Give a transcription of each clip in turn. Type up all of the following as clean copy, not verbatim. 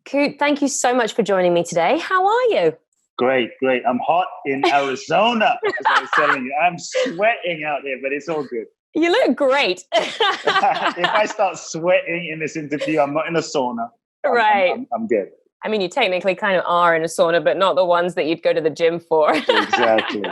Kute, thank you so much for joining me today. How are you? Great. I'm hot in Arizona, as I was telling you. I'm sweating out here, but it's all good. You look great. If I start sweating in this interview, I'm not in a sauna. Right. I'm good. I mean, you technically kind of are in a sauna, but not the ones that you'd go to the gym for. Exactly.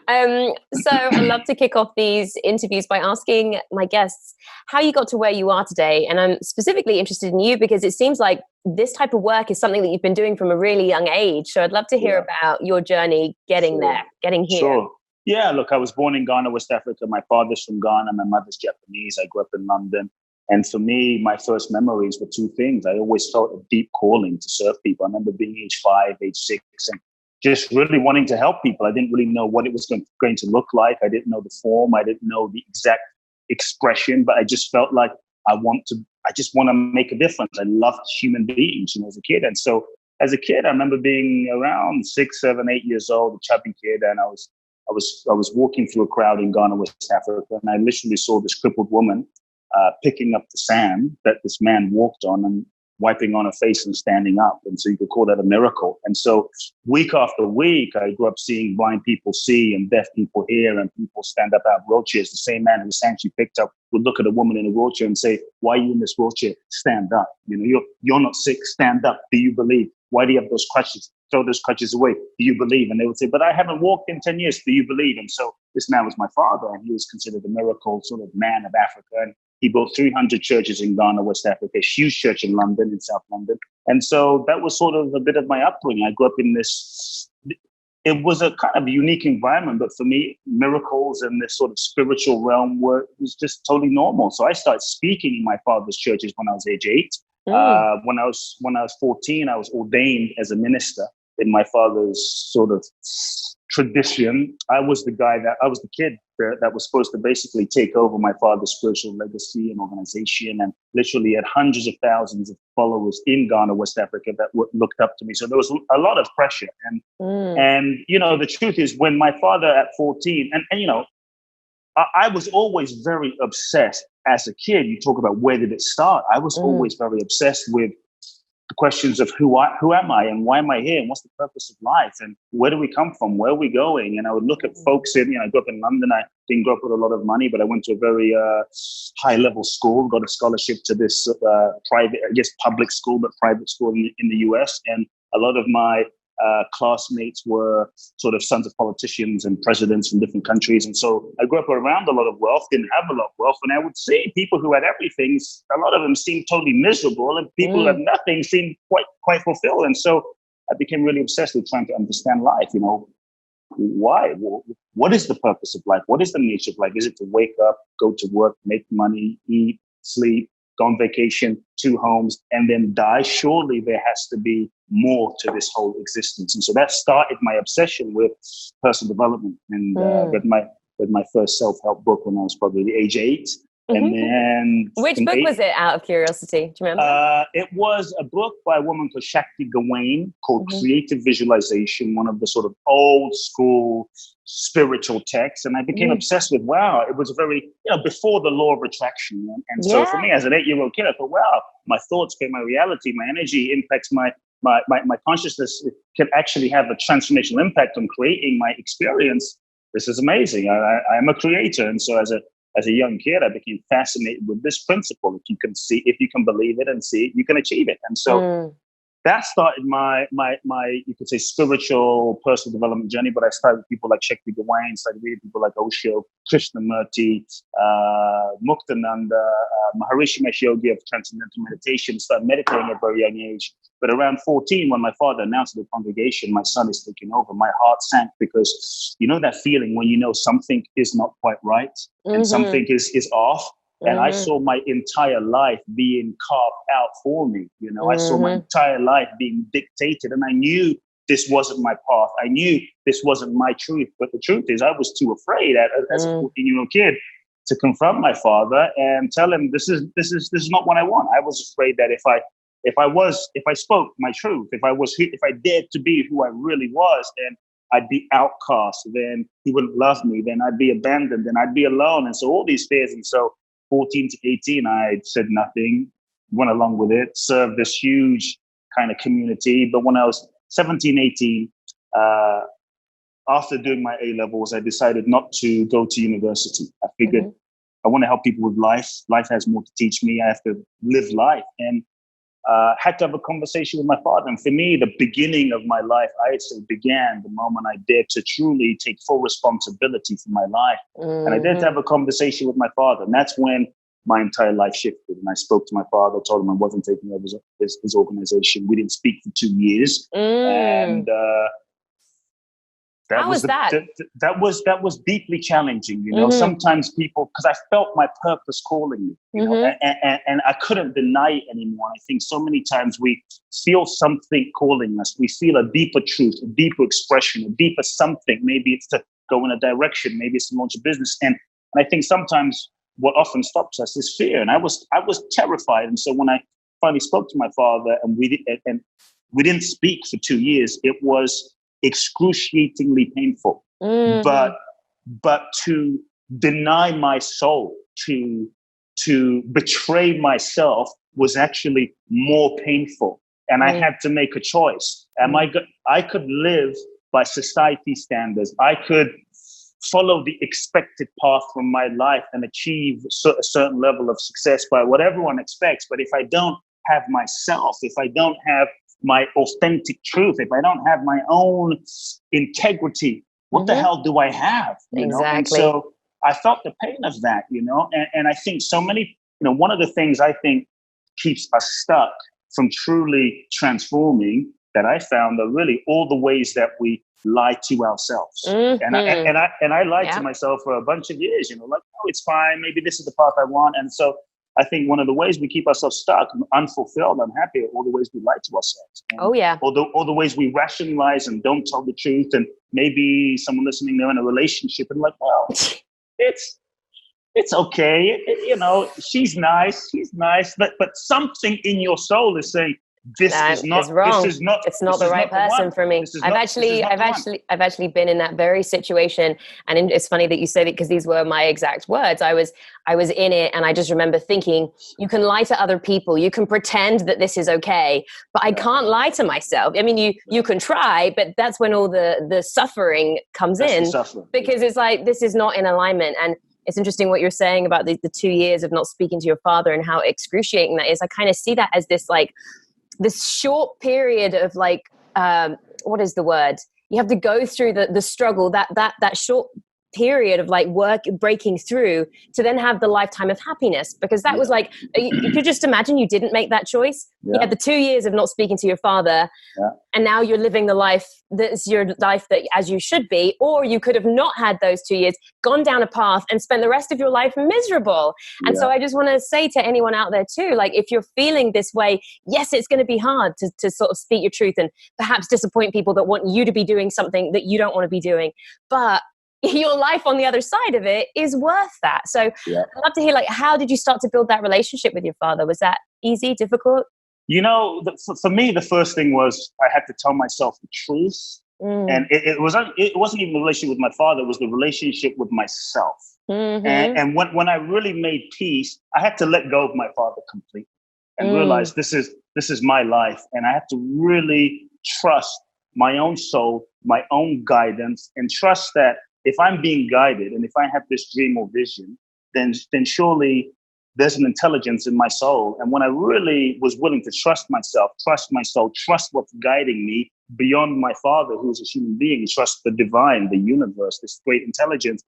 So I love to kick off these interviews by asking my guests how you got to where you are today. And I'm specifically interested in you because it seems like this type of work is something that you've been doing from a really young age. So I'd love to hear about your journey getting there, getting here. Sure. Yeah, look, I was born in Ghana, West Africa. My father's from Ghana. My mother's Japanese. I grew up in London. And for me, my first memories were two things. I always felt a deep calling to serve people. I remember being age 5, age 6, and just really wanting to help people. I didn't really know what it was going to look like. I didn't know the form. I didn't know the exact expression, but I just felt like I just want to make a difference. I loved human beings, as a kid. And so as a kid, I remember being around 6, 7, 8 years old, a chubby kid, and I was walking through a crowd in Ghana, West Africa, and I literally saw this crippled woman picking up the sand that this man walked on and wiping on her face and standing up. And so you could call that a miracle. And so week after week, I grew up seeing blind people see and deaf people hear and people stand up out of wheelchairs. The same man who sanctuary picked up would look at a woman in a wheelchair and say, "Why are you in this wheelchair? Stand up. You're not sick. Stand up. Do you believe? Why do you have those crutches? Throw those crutches away. Do you believe?" And they would say, "But I haven't walked in 10 years. Do you believe?" And so this man was my father, and he was considered a miracle sort of man of Africa. And he built 300 churches in Ghana, West Africa, a huge church in London, in South London. And so that was sort of a bit of my upbringing. I grew up in this, it was a kind of unique environment, but for me, miracles and this sort of spiritual realm was just totally normal. So I started speaking in my father's churches when I was age 8. When I was 14, I was ordained as a minister in my father's sort of tradition. I was the kid that was supposed to basically take over my father's spiritual legacy and organization, and literally had hundreds of thousands of followers in Ghana, West Africa, that looked up to me. So there was a lot of pressure. And the truth is, when my father at 14, I was always very obsessed as a kid. You talk about where did it start? I was always very obsessed with the questions of who am I and why am I here and what's the purpose of life and where do we come from, where are we going? And I would look at folks I grew up in London. I didn't grow up with a lot of money, but I went to a very high level school, got a scholarship to this private, I guess public school, but private school in the US. And a lot of my classmates were sort of sons of politicians and presidents from different countries. And so I grew up around a lot of wealth, didn't have a lot of wealth. And I would see people who had everything, a lot of them seemed totally miserable, and people who had nothing seemed quite fulfilled. And so I became really obsessed with trying to understand life. Why? What is the purpose of life? What is the nature of life? Is it to wake up, go to work, make money, eat, sleep, go on vacation, 2 homes, and then die? Surely there has to be more to this whole existence. And so that started my obsession with personal development, and read my first self-help book when I was probably age 8. And then which book was it, out of curiosity? Do you remember? It was a book by a woman called Shakti Gawain called Creative Visualization, one of the sort of old school spiritual texts. And I became obsessed with, wow, it was a very, before the law of attraction. And so for me as an 8-year-old kid, I thought, wow, my thoughts create my reality, my energy impacts my consciousness. It can actually have a transformational impact on creating my experience. This is amazing. I am a creator. And so as a young kid, I became fascinated with this principle. If you can believe it and see it, you can achieve it. And so that started my you could say spiritual personal development journey. But I started with people like Shakti Gawain, started reading people like Osho, Krishnamurti, Muktananda, Maharishi Mahesh Yogi of Transcendental Meditation, started meditating at a very young age. But around 14, when my father announced to the congregation, my son is taking over, my heart sank, because that feeling when something is not quite right and something is off. And I saw my entire life being carved out for me. I saw my entire life being dictated, and I knew this wasn't my path. I knew this wasn't my truth. But the truth is, I was too afraid as a 14-year-old kid to confront my father and tell him this is not what I want. I was afraid that if I spoke my truth, if I dared to be who I really was, then I'd be outcast. Then he wouldn't love me. Then I'd be abandoned. Then I'd be alone. And so all these fears. And so 14 to 18, I said nothing, went along with it, served this huge kind of community. But when I was 17, 18, after doing my A-levels, I decided not to go to university. I figured I want to help people with life. Life has more to teach me. I have to live life. And had to have a conversation with my father. And for me, the beginning of my life, I'd say, began the moment I dared to truly take full responsibility for my life. And I dared to have a conversation with my father. And that's when my entire life shifted. And I spoke to my father, told him I wasn't taking over his organization. We didn't speak for 2 years. And how was that? That was deeply challenging. You know, sometimes people, because I felt my purpose calling me, you know, and I couldn't deny it anymore. I think so many times we feel something calling us. We feel a deeper truth, a deeper expression, a deeper something. Maybe it's to go in a direction. Maybe it's to launch a business. And I think sometimes what often stops us is fear. And I was terrified. And so when I finally spoke to my father and we didn't speak for 2 years, it was excruciatingly painful. But to deny my soul, to betray myself was actually more painful. And I had to make a choice. I could live by society standards. I could follow the expected path from my life and achieve a certain level of success by what everyone expects. But if I don't have myself, if I don't have my authentic truth, if I don't have my own integrity, what the hell do I have? You know? And so I felt the pain of that, you know, and I think so many, you know, one of the things I think keeps us stuck from truly transforming that I found are really all the ways that we lie to ourselves. And I lied to myself for a bunch of years, you know, like, oh, it's fine. Maybe this is the path I want. And so I think one of the ways we keep ourselves stuck, unfulfilled, unhappy, are all the ways we lie to ourselves. And all the ways we rationalize and don't tell the truth. And maybe someone listening, they're in a relationship and like, well, it's okay. You know, she's nice. But something in your soul is saying, It's not the right person for me. I've actually been in that very situation, and it's funny that you say that because these were my exact words. I was in it, and I just remember thinking, you can lie to other people, you can pretend that this is okay, but I can't lie to myself. I mean, you can try, but that's when all the suffering comes in, because it's like this is not in alignment. And it's interesting what you're saying about the 2 years of not speaking to your father and how excruciating that is. I kind of see that as this short period of like, what is the word? You have to go through the struggle, that short period of like breaking through to then have the lifetime of happiness. Because that was like, you could just imagine you didn't make that choice. You had the 2 years of not speaking to your father, and now you're living the life that's your life that as you should be. Or you could have not had those 2 years, gone down a path and spent the rest of your life miserable. And so I just want to say to anyone out there too, like, if you're feeling this way, yes, it's going to be hard to sort of speak your truth and perhaps disappoint people that want you to be doing something that you don't want to be doing. But your life on the other side of it is worth that. So I'd love to hear, like, how did you start to build that relationship with your father? Was that easy, difficult? You know, for me, the first thing was I had to tell myself the truth. And it wasn't even the relationship with my father, it was the relationship with myself. And when I really made peace, I had to let go of my father completely and realize this is my life. And I had to really trust my own soul, my own guidance, and trust that if I'm being guided and if I have this dream or vision, then surely there's an intelligence in my soul. And when I really was willing to trust myself, trust my soul, trust what's guiding me beyond my father, who's a human being, trust the divine, the universe, this great intelligence,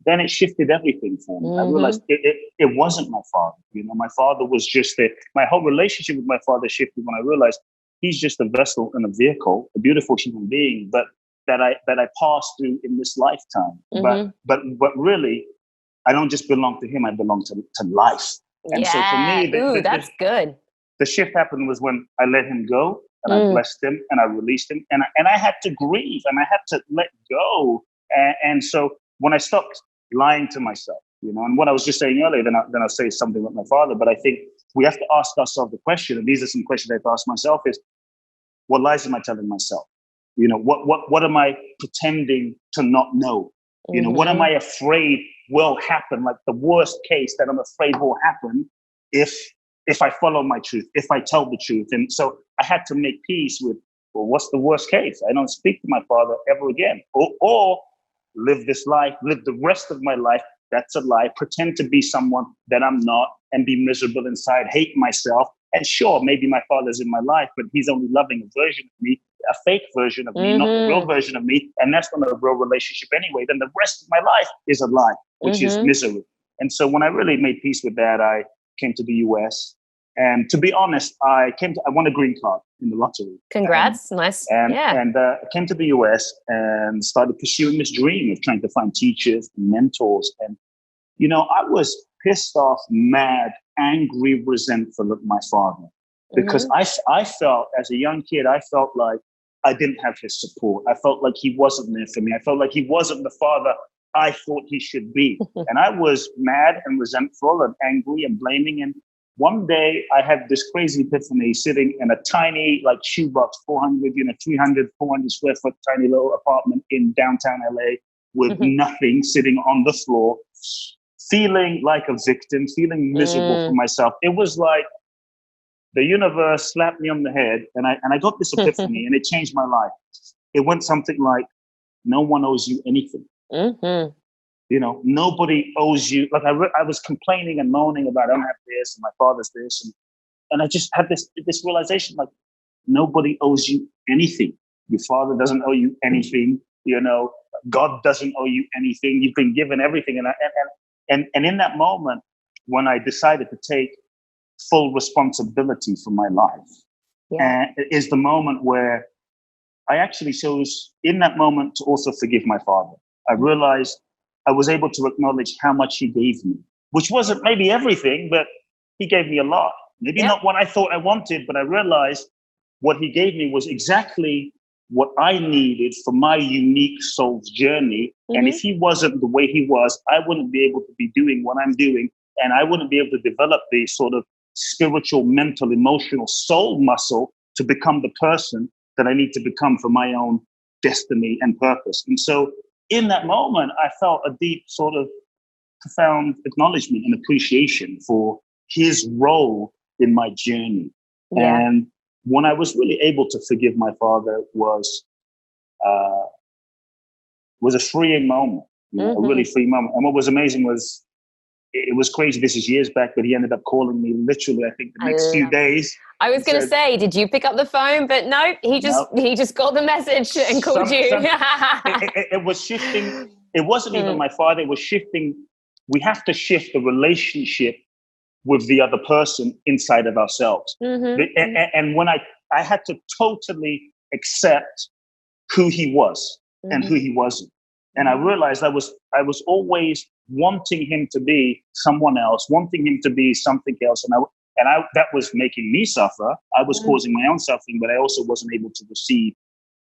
then it shifted everything for me. I realized it wasn't my father. You know, my father was just my whole relationship with my father shifted when I realized he's just a vessel and a vehicle, a beautiful human being, but that I passed through in this lifetime. But really, I don't just belong to him, I belong to life. And so for me, that's good. The shift happened was when I let him go and I blessed him and I released him and I had to grieve and I had to let go. And so when I stopped lying to myself, you know, and what I was just saying earlier, then I'll say something with my father, but I think we have to ask ourselves the question, and these are some questions I have to ask myself, is what lies am I telling myself? You know, what am I pretending to not know? You know, what am I afraid will happen? Like the worst case that I'm afraid will happen if if I follow my truth, if I tell the truth. And so I had to make peace with, well, what's the worst case? I don't speak to my father ever again. Or live this life, live the rest of my life. That's a lie. Pretend to be someone that I'm not and be miserable inside, hate myself. And sure, maybe my father's in my life, but he's only loving a version of me, a fake version of me, not the real version of me. And that's not a real relationship anyway. Then the rest of my life is a lie, which is misery. And so when I really made peace with that, I came to the US. And to be honest, I won a green card in the lottery. Congrats. Nice. And came to the US and started pursuing this dream of trying to find teachers and mentors. And, I was pissed off, mad, angry, resentful of my father, because I felt, as a young kid, I felt like I didn't have his support. I felt like he wasn't there for me. I felt like he wasn't the father I thought he should be. And I was mad and resentful and angry and blaming. And one day I had this crazy epiphany sitting in a tiny, like, shoebox, 300, 400 square foot, tiny little apartment in downtown LA with nothing, sitting on the floor, feeling like a victim, feeling miserable for myself. It was like the universe slapped me on the head, and I got this epiphany, and it changed my life. It went something like, no one owes you anything. Nobody owes you. Like, I was complaining and moaning about, I don't have this, and my father's this, and I just had this realization, like, nobody owes you anything. Your father doesn't owe you anything. God doesn't owe you anything. You've been given everything. And in that moment, when I decided to take full responsibility for my life, and it is the moment where I actually chose, in that moment, to also forgive my father. I realized I was able to acknowledge how much he gave me, which wasn't maybe everything, but he gave me a lot. Maybe not what I thought I wanted, but I realized what he gave me was exactly what I needed for my unique soul's journey. And if he wasn't the way he was, I wouldn't be able to be doing what I'm doing. And I wouldn't be able to develop the sort of spiritual, mental, emotional soul muscle to become the person that I need to become for my own destiny and purpose. And so in that moment, I felt a deep sort of profound acknowledgement and appreciation for his role in my journey. And when I was really able to forgive my father was a freeing moment, a really free moment. And what was amazing was, it was crazy. This is years back, but he ended up calling me literally, I think, the next few days. I was going to say, did you pick up the phone? But no, he just got the message and called you. It was shifting. It wasn't even my father. It was shifting. We have to shift the relationship with the other person inside of ourselves. And when I had to totally accept who he was and who he wasn't. And I realized I was always wanting him to be someone else, wanting him to be something else. And I that was making me suffer. I was causing my own suffering, but I also wasn't able to receive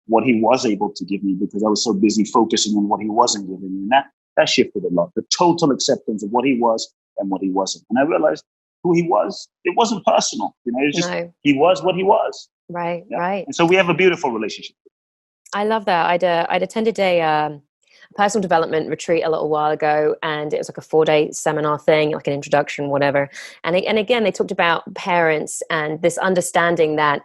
what he was able to give me because I was so busy focusing on what he wasn't giving me. And that shifted a lot. The total acceptance of what he was and what he wasn't. And I realized who he was, it wasn't personal. It was just, he was what he was. Right. And so we have a beautiful relationship. I love that. I'd attended a personal development retreat a little while ago, and it was like a 4-day seminar thing, like an introduction, whatever. And again, they talked about parents and this understanding that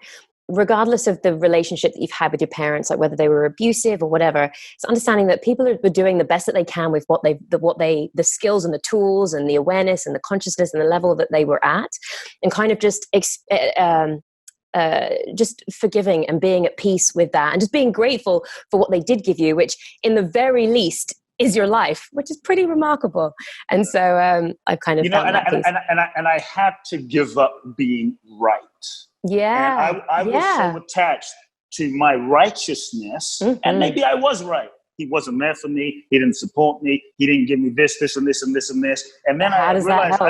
regardless of the relationship that you've had with your parents, like whether they were abusive or whatever, it's understanding that people are doing the best that they can with the skills and the tools and the awareness and the consciousness and the level that they were at, and kind of just forgiving and being at peace with that, and just being grateful for what they did give you, which in the very least is your life, which is pretty remarkable. And so I've kind of found that piece. And I had to give up being right. Yeah. And I was so attached to my righteousness, and maybe I was right. He wasn't there for me. He didn't support me. He didn't give me this, this, and this, and this, and this. And then I realized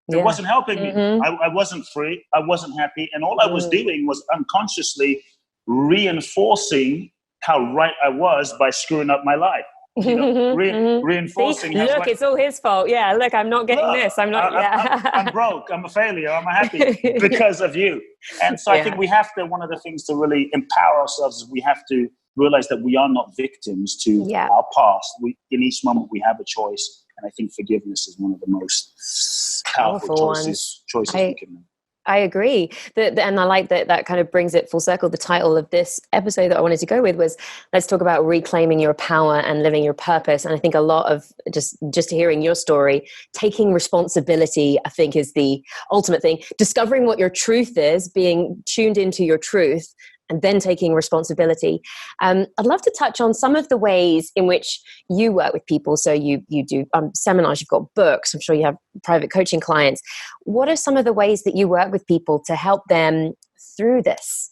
it wasn't helping me. I wasn't free. I wasn't happy. And all I was doing was unconsciously reinforcing how right I was by screwing up my life. Reinforcing. See, look, it's all his fault. Yeah, look, I'm not getting this. I'm not. I'm broke. I'm a failure. I'm happy because of you. And so I think we have to. One of the things to really empower ourselves is we have to realize that we are not victims to our past. In each moment we have a choice, and I think forgiveness is one of the most powerful choices we can make. I agree. And I like that kind of brings it full circle. The title of this episode that I wanted to go with was, let's talk about reclaiming your power and living your purpose. And I think a lot of just hearing your story, taking responsibility, I think, is the ultimate thing. Discovering what your truth is, being tuned into your truth, and then taking responsibility. I'd love to touch on some of the ways in which you work with people. So you do seminars, you've got books, I'm sure you have private coaching clients. What are some of the ways that you work with people to help them through this?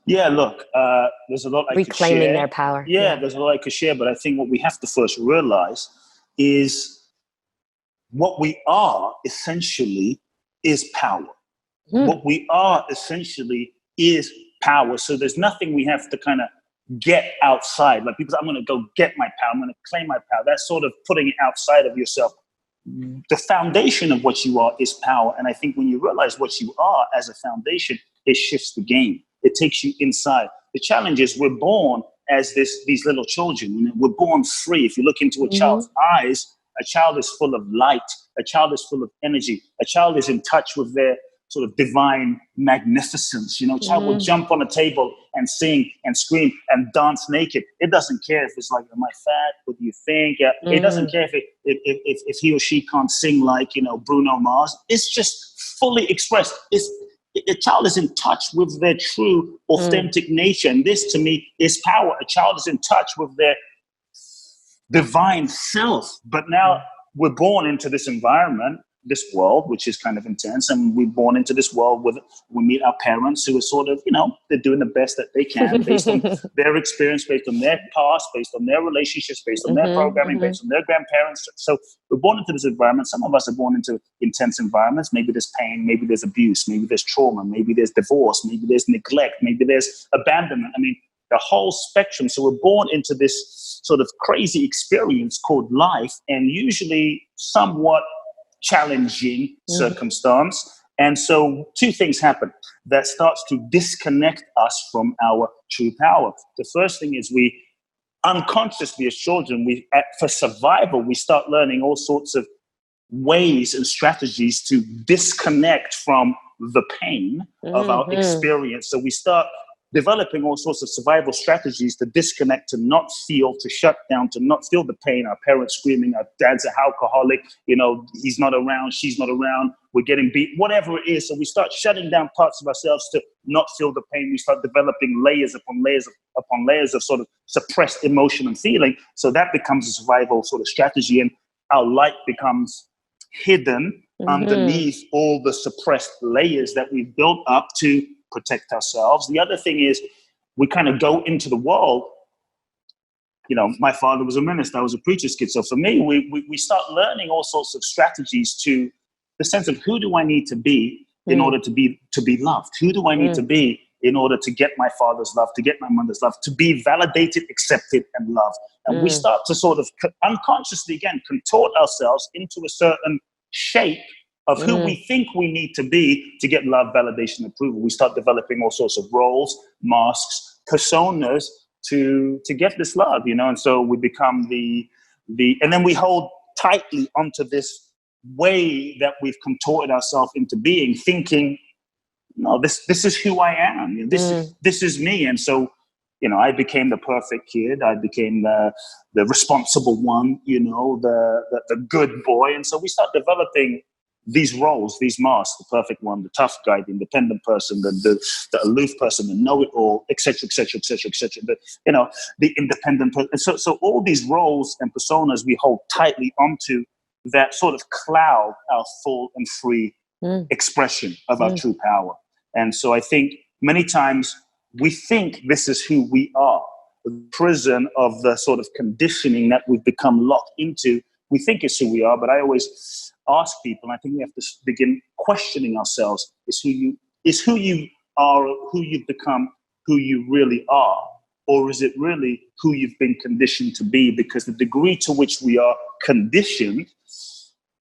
Yeah, look, there's a lot I could share. Reclaiming their power. Yeah, there's a lot I could share, but I think what we have to first realize is what we are essentially is power. What we are essentially is power. So there's nothing we have to kind of get outside. Like people say, I'm going to go get my power. I'm going to claim my power. That's sort of putting it outside of yourself. The foundation of what you are is power. And I think when you realize what you are as a foundation, it shifts the game. It takes you inside. The challenge is we're born as these little children. You know, we're born free. If you look into a child's eyes, a child is full of light. A child is full of energy. A child is in touch with their sort of divine magnificence. You know, a child will jump on a table and sing and scream and dance naked. It doesn't care if it's like, am I fat? What do you think? It doesn't care if he or she can't sing like, you know, Bruno Mars. It's just fully expressed. A child is in touch with their true, authentic nature. And this, to me, is power. A child is in touch with their divine self. But now we're born into this environment, this world, which is kind of intense. And we're born into this world we meet our parents who are sort of, you know, they're doing the best that they can based on their experience, based on their past, based on their relationships, based on their programming, based on their grandparents. So we're born into this environment. Some of us are born into intense environments. Maybe there's pain, maybe there's abuse, maybe there's trauma, maybe there's divorce, maybe there's neglect, maybe there's abandonment. I mean, the whole spectrum. So we're born into this sort of crazy experience called life, and usually somewhat challenging circumstance. And so two things happen that starts to disconnect us from our true power. The first thing is we unconsciously as children, for survival, we start learning all sorts of ways and strategies to disconnect from the pain of our experience. So we start developing all sorts of survival strategies to disconnect, to not feel, to shut down, to not feel the pain. Our parents screaming, our dad's an alcoholic, you know, he's not around, she's not around, we're getting beat, whatever it is. So we start shutting down parts of ourselves to not feel the pain. We start developing layers upon layers upon layers of sort of suppressed emotion and feeling. So that becomes a survival sort of strategy, and our light becomes hidden underneath all the suppressed layers that we've built up to protect ourselves. The other thing is we kind of go into the world. You know, my father was a minister, I was a preacher's kid. So for me, we start learning all sorts of strategies to the sense of who do I need to be in order to be loved? Who do I need to be in order to get my father's love, to get my mother's love, to be validated, accepted, and loved? And we start to sort of unconsciously, again, contort ourselves into a certain shape of who we think we need to be to get love, validation, approval. We start developing all sorts of roles, masks, personas to get this love, you know. And so we become and then we hold tightly onto this way that we've contorted ourselves into being, thinking, no, this is who I am. This is me. And so, you know, I became the perfect kid. I became the responsible one, you know, the good boy. And so we start developing these roles, these masks: the perfect one, the tough guy, the independent person, the aloof person, the know-it-all, etc., etc., etc., etc. You know, the independent person. And so all these roles and personas we hold tightly onto that sort of cloud our full and free expression of our true power. And so I think many times we think this is who we are. The prison of the sort of conditioning that we've become locked into, we think is who we are. But I always ask people, and I think we have to begin questioning ourselves, is who you are, who you've become, who you really are? Or is it really who you've been conditioned to be? Because the degree to which we are conditioned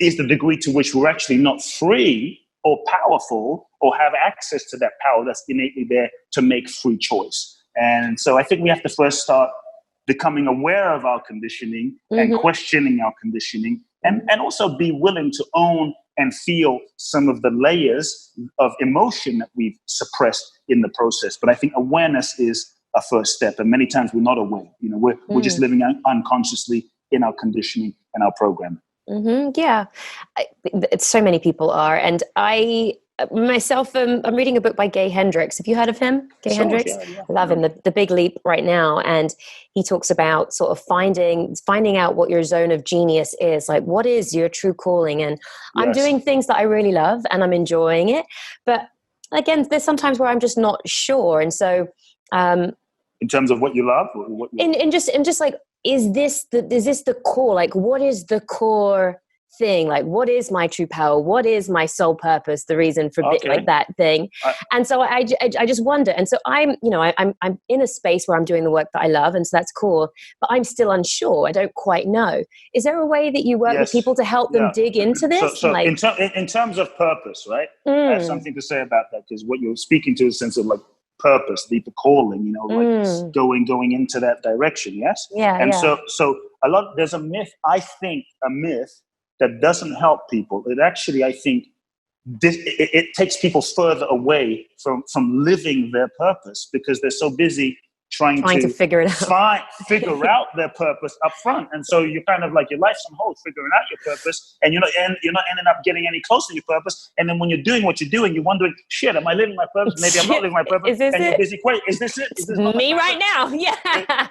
is the degree to which we're actually not free or powerful or have access to that power that's innately there to make free choice. And so I think we have to first start becoming aware of our conditioning and questioning our conditioning, and also be willing to own and feel some of the layers of emotion that we've suppressed in the process. But I think awareness is a first step. And many times we're not aware. We're just living unconsciously in our conditioning and our programming. Yeah. So many people are. And I myself, I'm reading a book by Gay Hendricks. Have you heard of him? Gay Hendricks? Yeah. I love him, the Big Leap right now. And he talks about sort of finding out what your zone of genius is. Like, what is your true calling? And I'm doing things that I really love and I'm enjoying it. But again, there's sometimes where I'm just not sure. And so, in terms of what you love, or what and just like, is this the core? Like, what is the core thing? Like, what is my true power? What is my soul purpose? The reason for like that thing. And so I just wonder. And so I'm in a space where I'm doing the work that I love. And so that's cool, but I'm still unsure. I don't quite know. Is there a way that you work with people to help them dig into this? So like, in terms of purpose, right? I have something to say about that, because what you're speaking to is a sense of like purpose, deeper calling, like going into that direction. Yes. Yeah. And so there's a myth that doesn't help people. It actually, I think, it takes people further away from living their purpose, because they're so busy trying to figure it out, figure out their purpose up front. And so you're kind of like, your life's on hold figuring out your purpose, and you're not ending up getting any closer to your purpose. And then when you're doing what you're doing, you're wondering, shit, am I living my purpose? Maybe I'm not living my purpose. Is this and it? You're busy. Wait, is this it? Is this me right now? Yeah.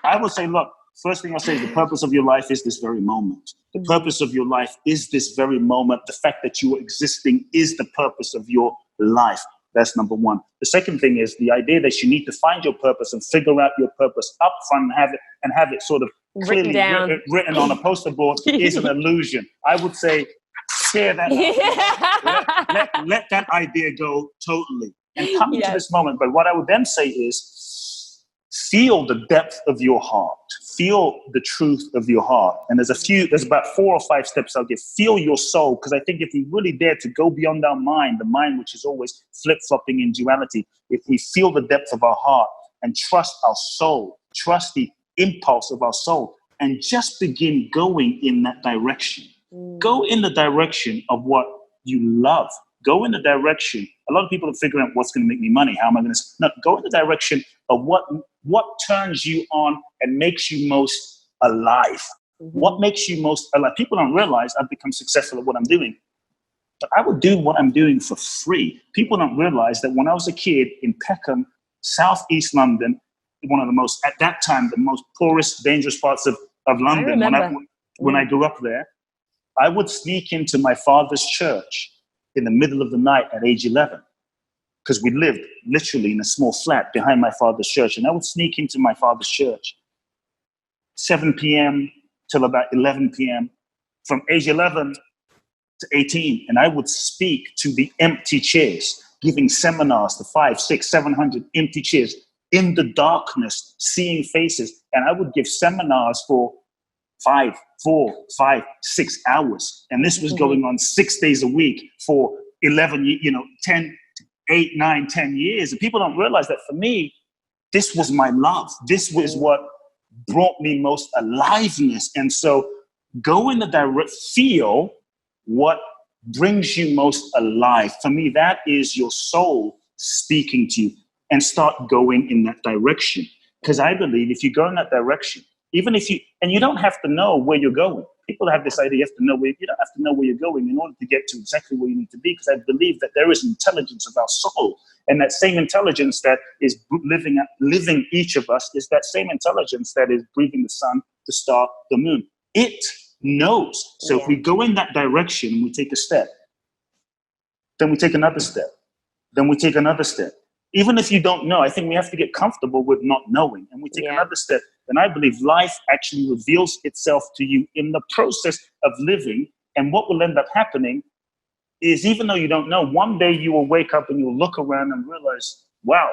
I would say, look, first thing I'll say is the purpose of your life is this very moment. The purpose of your life is this very moment. The fact that you are existing is the purpose of your life. That's number one. The second thing is the idea that you need to find your purpose and figure out your purpose up front and have it sort of clearly written on a poster board is an illusion. I would say, share that. Let that idea go totally and come into this moment. But what I would then say is, feel the depth of your heart. Feel the truth of your heart. And there's about 4 or 5 steps I'll give. Feel your soul, because I think if we really dare to go beyond our mind, the mind which is always flip-flopping in duality, if we feel the depth of our heart and trust our soul, trust the impulse of our soul, and just begin going in that direction. Go in the direction of what you love. Go in the direction. A lot of people are figuring out what's going to make me money. How am I going to? No, go in the direction of what turns you on and makes you most alive. What makes you most alive? People don't realize I've become successful at what I'm doing, but I would do what I'm doing for free. People don't realize that when I was a kid in Peckham, Southeast London, one of the most, at that time, the most poorest, dangerous parts of London. When I grew up there, I would sneak into my father's church in the middle of the night at age 11, because we lived literally in a small flat behind my father's church. And I would sneak into my father's church 7 p.m. till about 11 p.m. from age 11 to 18. And I would speak to the empty chairs, giving seminars to 500, 600, 700 empty chairs in the darkness, seeing faces. And I would give seminars for 4, 5, 6 hours. And this was going on 6 days a week for 10, 8, 9, 10 years. And people don't realize that for me, this was my love. This was what brought me most aliveness. And so go in the feel what brings you most alive. For me, that is your soul speaking to you, and start going in that direction. Because I believe if you go in that direction, even if you don't have to know where you're going. People have this idea you don't have to know where you're going in order to get to exactly where you need to be, because I believe that there is intelligence of our soul. And that same intelligence that is living each of us is that same intelligence that is breathing the sun, the star, the moon. It knows. So if we go in that direction and we take a step, then we take another step, then we take another step. Even if you don't know, I think we have to get comfortable with not knowing, and we take another step. And I believe life actually reveals itself to you in the process of living. And what will end up happening is, even though you don't know, one day you will wake up and you'll look around and realize, wow,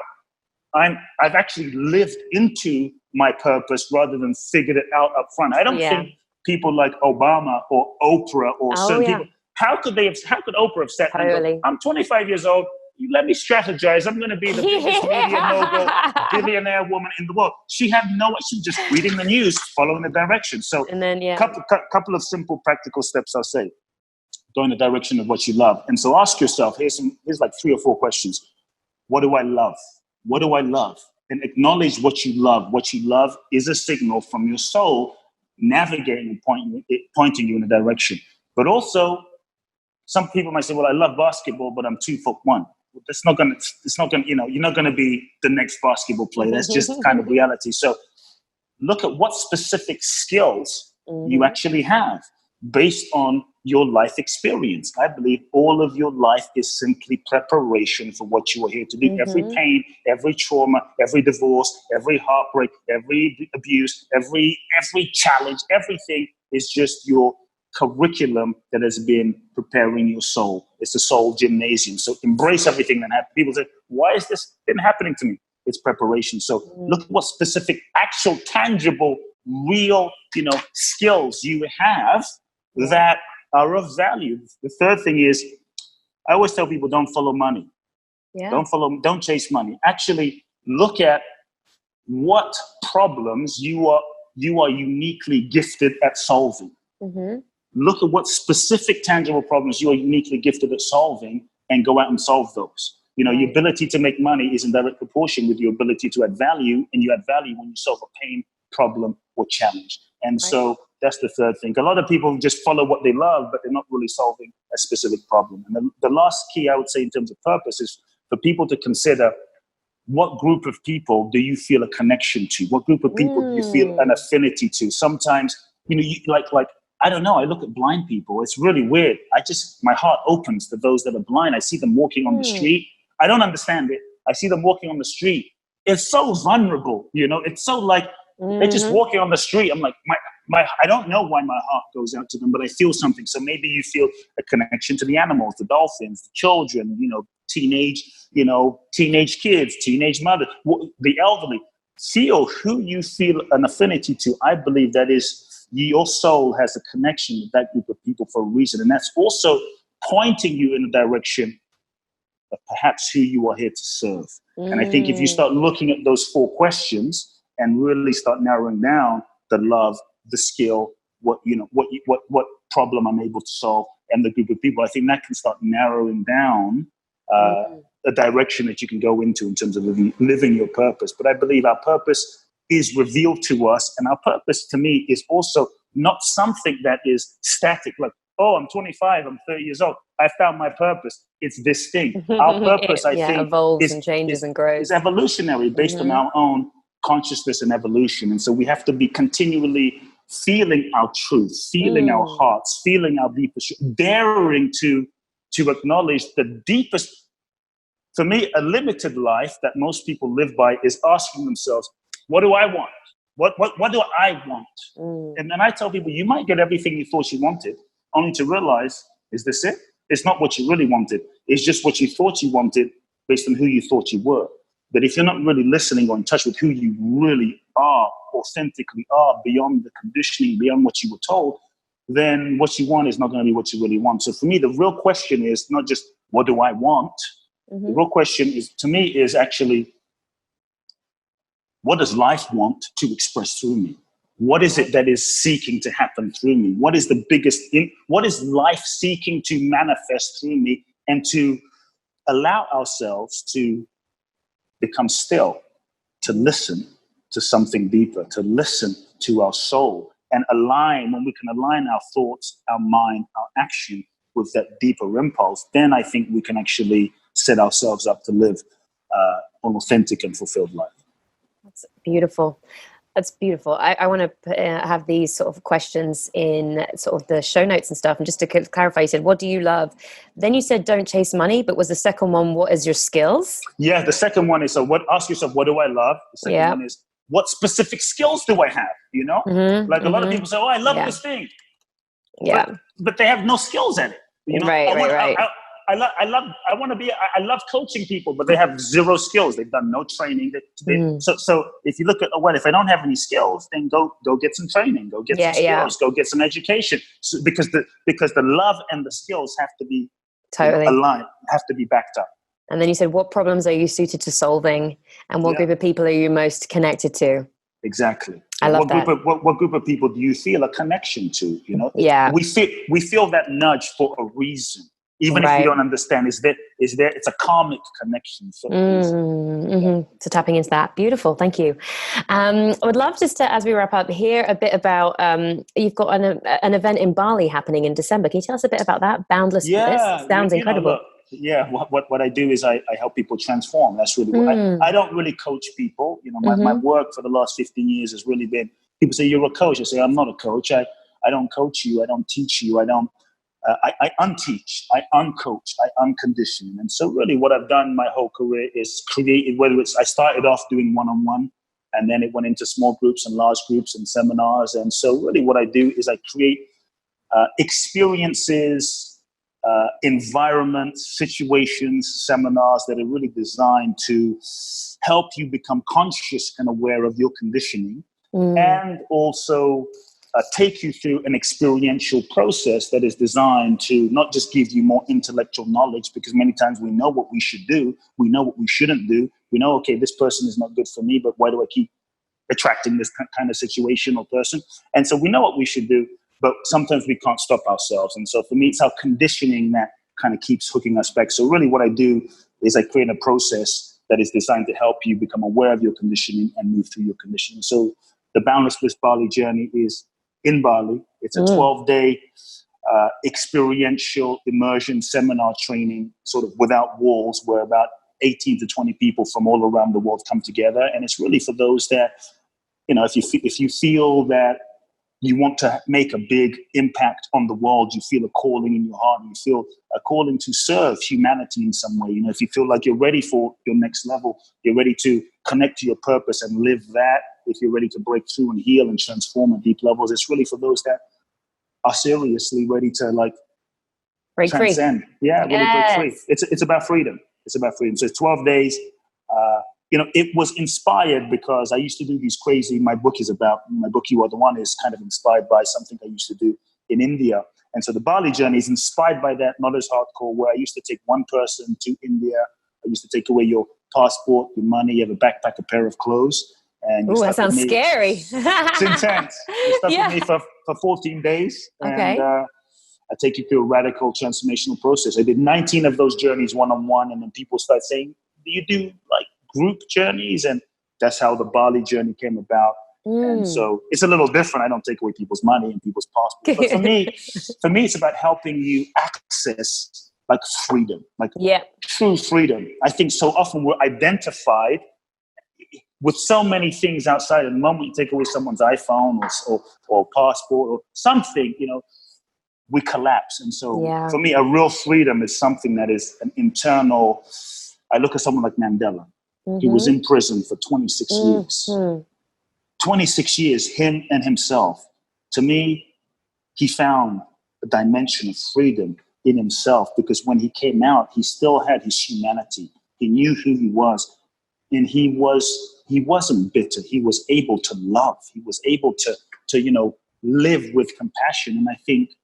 I've actually lived into my purpose rather than figured it out up front. I don't think people like Obama or Oprah or certain people, how could Oprah have sat there and go, I'm 25 years old. Let me strategize. I'm going to be the biggest media mogul, billionaire woman in the world. She had she was just reading the news, following the direction. So, couple of simple practical steps I'll say. go in the direction of what you love. And so ask yourself, here's like 3 or 4 questions. What do I love? What do I love? And acknowledge what you love. What you love is a signal from your soul navigating and pointing you in a direction. But also, some people might say, well, I love basketball, but I'm 2'1". Well, it's not gonna, you're not gonna be the next basketball player. That's just kind of reality. So look at what specific skills you actually have based on your life experience. I believe all of your life is simply preparation for what you are here to do. Every pain, every trauma, every divorce, every heartbreak, every abuse, every challenge, everything is just your curriculum that has been preparing your soul. It's the soul gymnasium. So embrace everything that happens. People say, why is this been happening to me? It's preparation. So look at what specific, actual, tangible, real, skills you have that are of value. The third thing is, I always tell people, don't follow money. Yeah. Don't chase money. Actually, look at what problems you are uniquely gifted at solving. Look at what specific, tangible problems you are uniquely gifted at solving and go out and solve those. Your ability to make money is in direct proportion with your ability to add value, and you add value when you solve a pain, problem, or challenge. And so that's the third thing. A lot of people just follow what they love, but they're not really solving a specific problem. And the last key, I would say, in terms of purpose is for people to consider, what group of people do you feel a connection to? What group of people do you feel an affinity to? Sometimes, like I don't know, I look at blind people. It's really weird. My heart opens to those that are blind. I see them walking on the street. I don't understand it. I see them walking on the street. It's so vulnerable, It's so like they're just walking on the street. I'm like, I don't know why my heart goes out to them, but I feel something. So maybe you feel a connection to the animals, the dolphins, the children, teenage kids, teenage mothers, the elderly. Feel who you feel an affinity to. I believe that is your soul has a connection with that group of people for a reason. And that's also pointing you in the direction of perhaps who you are here to serve. And I think if you start looking at those 4 questions and really start narrowing down the love, the skill, what problem I'm able to solve, and the group of people, I think that can start narrowing down a direction that you can go into in terms of living your purpose. But I believe our purpose is revealed to us, and our purpose to me is also not something that is static, like, oh, I'm 25, I'm 30 years old, I found my purpose. It's this thing. Our purpose, I think, evolves and changes and grows. Is evolutionary based on our own consciousness and evolution. And so we have to be continually feeling our truth, feeling our hearts, feeling our deepest, daring to acknowledge the deepest. For me, a limited life that most people live by is asking themselves, what do I want? What do I want? And then I tell people, you might get everything you thought you wanted, only to realize, is this it? It's not what you really wanted. It's just what you thought you wanted based on who you thought you were. But if you're not really listening or in touch with who you really are, authentically are, beyond the conditioning, beyond what you were told, then what you want is not going to be what you really want. So for me, the real question is not just, what do I want? The real question is, to me, is actually, what does life want to express through me? What is it that is seeking to happen through me? What is the biggest what is life seeking to manifest through me, and to allow ourselves to become still, to listen to something deeper, to listen to our soul, and align. When we can align our thoughts, our mind, our action with that deeper impulse, then I think we can actually set ourselves up to live an authentic and fulfilled life. That's beautiful. That's beautiful. I want to have these sort of questions in sort of the show notes and stuff. And just to clarify, you said, what do you love? Then you said, don't chase money. But was the second one, what is your skills? Yeah, the second one is, ask yourself, what do I love? The second one is, what specific skills do I have? Like a lot of people say, oh, I love this thing. Yeah. But they have no skills at it. Right. I love coaching people, but they have zero skills. They've done no training. So if you look at, if I don't have any skills, then go get some training, go get some skills, go get some education. So, because the love and the skills have to be aligned, have to be backed up. And then you said, what problems are you suited to solving, and what group of people are you most connected to? Exactly. I love that. What group of people do you feel a connection to? You know, Yeah. we feel that nudge for a reason, even if we don't understand. Is there? It's a karmic connection for a reason. Mm-hmm. So tapping into that, beautiful. Thank you. I would love just to, as we wrap up, hear a bit about. You've got an event in Bali happening in December. Can you tell us a bit about that? Boundless Bliss. Yeah, Sounds incredible. What I do is I help people transform. That's really what I don't really coach people. You know, my work for the last 15 years has really been, people say, you're a coach. I say, I'm not a coach. I don't coach you. I don't teach you. I unteach, I uncoach, I uncondition. And so really what I've done my whole career is created, I started off doing one-on-one, and then it went into small groups and large groups and seminars. And so really what I do is I create experiences, environments, situations, seminars that are really designed to help you become conscious and aware of your conditioning, and also take you through an experiential process that is designed to not just give you more intellectual knowledge, because many times we know what we should do, we know what we shouldn't do, we know, okay, this person is not good for me, but why do I keep attracting this kind of situation or person? And so we know what we should do, but sometimes we can't stop ourselves. And so for me, it's our conditioning that kind of keeps hooking us back. So really what I do is I create a process that is designed to help you become aware of your conditioning and move through your conditioning. So the Boundless Bliss Bali journey is in Bali. It's a 12-day experiential immersion seminar training, sort of without walls, where about 18 to 20 people from all around the world come together. And it's really for those that, you know, if you feel that you want to make a big impact on the world, you feel a calling in your heart, and you feel a calling to serve humanity in some way. You know, if you feel like you're ready for your next level, you're ready to connect to your purpose and live that, if you're ready to break through and heal and transform at deep levels, it's really for those that are seriously ready to break transcend. Free. Yeah, really break free. It's about freedom. It's about freedom. So it's 12 days. You know, it was inspired because I used to do these crazy, my book You Are the One is kind of inspired by something I used to do in India. And so the Bali journey is inspired by that, not as hardcore, where I used to take one person to India. I used to take away your passport, your money, you have a backpack, a pair of clothes. And that sounds scary. It's intense. You stuck with me for 14 days. Okay. And I take you through a radical transformational process. I did 19 of those journeys one-on-one, and then people start saying, do you do like group journeys? And that's how the Bali journey came about. And so it's a little different. I don't take away people's money and people's passports. But for me, it's about helping you access like freedom, like true freedom. I think so often we're identified with so many things outside. And the moment you take away someone's iPhone or passport or something, you know, we collapse. And so for me, a real freedom is something that is an internal. I look at someone like Mandela. He was in prison for 26 years. 26 years, him and himself. To me, he found a dimension of freedom in himself, because when he came out, he still had his humanity. He knew who he was. And he wasn't bitter. He was able to love. He was able to live with compassion. And I think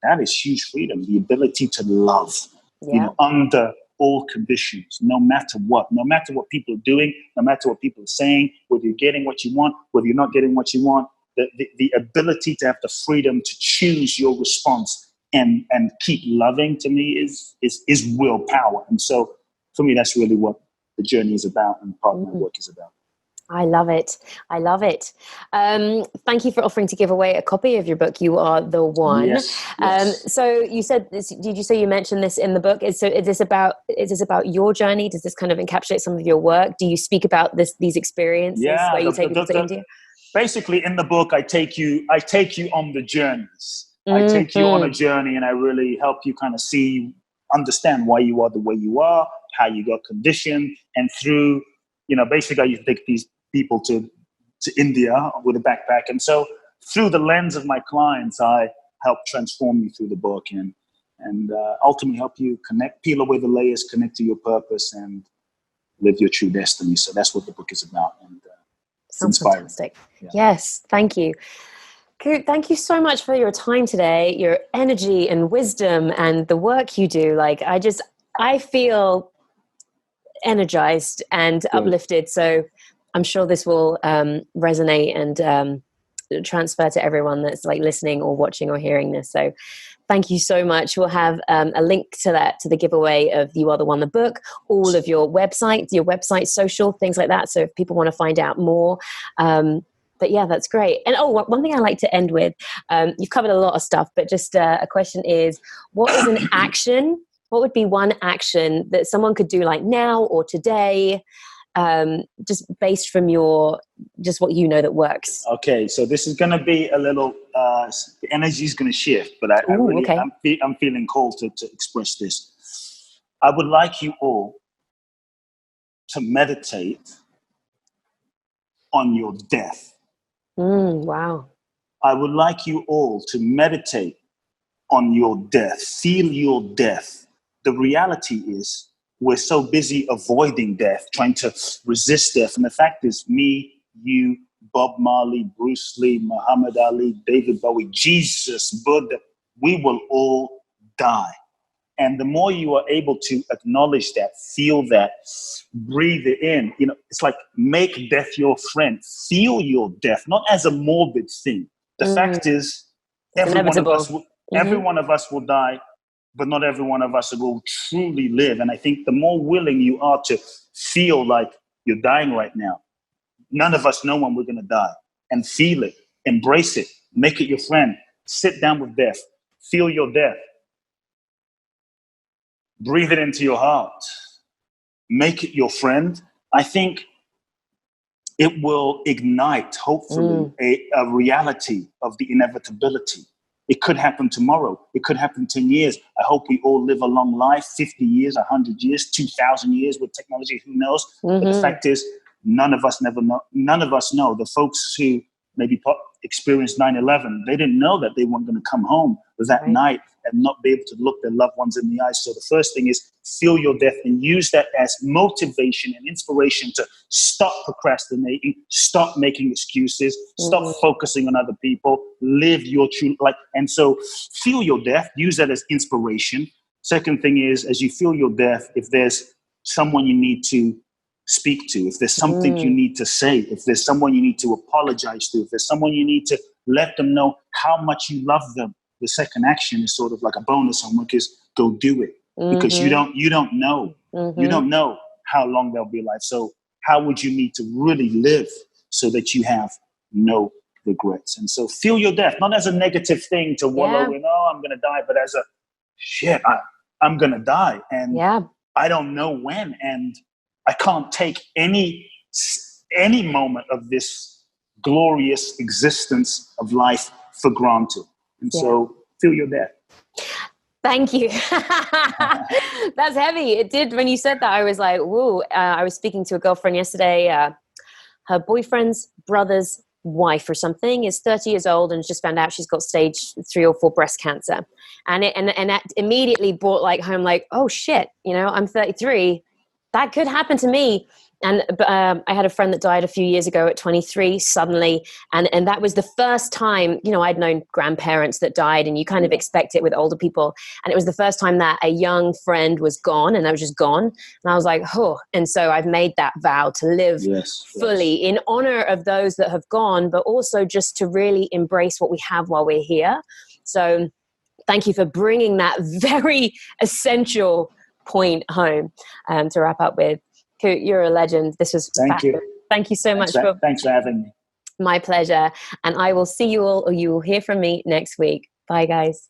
that is huge freedom, the ability to love, under all conditions, no matter what people are doing, no matter what people are saying, whether you're getting what you want, whether you're not getting what you want, the ability to have the freedom to choose your response and keep loving, to me is willpower. And so for me, that's really what the journey is about and part of my work is about. I love it. I love it. Thank you for offering to give away a copy of your book, You Are the One. Yes. So you said this, did you say you mentioned this in the book? Is this about your journey? Does this kind of encapsulate some of your work? Do you speak about these experiences where you take people to India? Basically in the book, I take you on the journeys. I take you on a journey, and I really help you kind of understand why you are the way you are, how you got conditioned, and through, basically I used to take these people to India with a backpack. And so through the lens of my clients, I help transform you through the book and ultimately help you peel away the layers, connect to your purpose, and live your true destiny. So that's what the book is about. And it's sounds inspiring. Fantastic. Yeah. Yes, thank you. Kute, thank you so much for your time today, your energy and wisdom and the work you do. I feel energized and uplifted. So I'm sure this will resonate and transfer to everyone that's like listening or watching or hearing this. So thank you so much. We'll have a link to that, to the giveaway of You Are the One, the book, all of your website, social, things like that. So if people want to find out more, but yeah, that's great. And one thing I like to end with, you've covered a lot of stuff, but just a question is, what is an action? What would be one action that someone could do like now or today, just based from just what you know that works? Okay, so this is going to be a little, the energy is going to shift, but I'm feeling called to express this. I would like you all to meditate on your death. Wow. I would like you all to meditate on your death. Feel your death. The reality is we're so busy avoiding death, trying to resist death. And the fact is, me, you, Bob Marley, Bruce Lee, Muhammad Ali, David Bowie, Jesus, Buddha, we will all die. And the more you are able to acknowledge that, feel that, breathe it in, it's like make death your friend. Feel your death, not as a morbid thing. The fact is, every one of us will die, but not every one of us will truly live. And I think the more willing you are to feel like you're dying right now, none of us know when we're going to die, and feel it, embrace it, make it your friend, sit down with death, feel your death. Breathe it into your heart. Make it your friend. I think it will ignite, hopefully, a reality of the inevitability. It could happen tomorrow. It could happen 10 years. I hope we all live a long life, 50 years, 100 years, 2,000 years with technology, who knows? But the fact is, none of us know. None of us know. The folks who maybe experienced 9/11, they didn't know that they weren't going to come home that night and not be able to look their loved ones in the eyes. So the first thing is feel your death and use that as motivation and inspiration to stop procrastinating, stop making excuses, stop focusing on other people, live your true life. And so feel your death, use that as inspiration. Second thing is, as you feel your death, if there's someone you need to speak to, if there's something you need to say, if there's someone you need to apologize to, if there's someone you need to let them know how much you love them, the second action is sort of like a bonus homework, is go do it. Because you don't know. You don't know how long they'll be alive. So how would you need to really live so that you have no regrets? And so feel your death, not as a negative thing to wallow in, oh, I'm going to die, but as a shit, I'm going to die. And I don't know when. And I can't take any moment of this glorious existence of life for granted. And so feel your death. Thank you. That's heavy. It did. When you said that, I was like, whoa. I was speaking to a girlfriend yesterday. Her boyfriend's brother's wife or something is 30 years old and just found out she's got stage 3 or 4 breast cancer. And that immediately brought like home like, oh shit, I'm 33. That could happen to me. And I had a friend that died a few years ago at 23 suddenly. And that was the first time, I'd known grandparents that died, and you kind of expect it with older people. And it was the first time that a young friend was gone, and I was just gone. And I was like, oh. And so I've made that vow to live fully in honor of those that have gone, but also just to really embrace what we have while we're here. So thank you for bringing that very essential point home to wrap up with. Kute, you're a legend. This was fabulous. Thank you so much. Thanks for having me. My pleasure. And I will see you all, or you will hear from me next week. Bye, guys.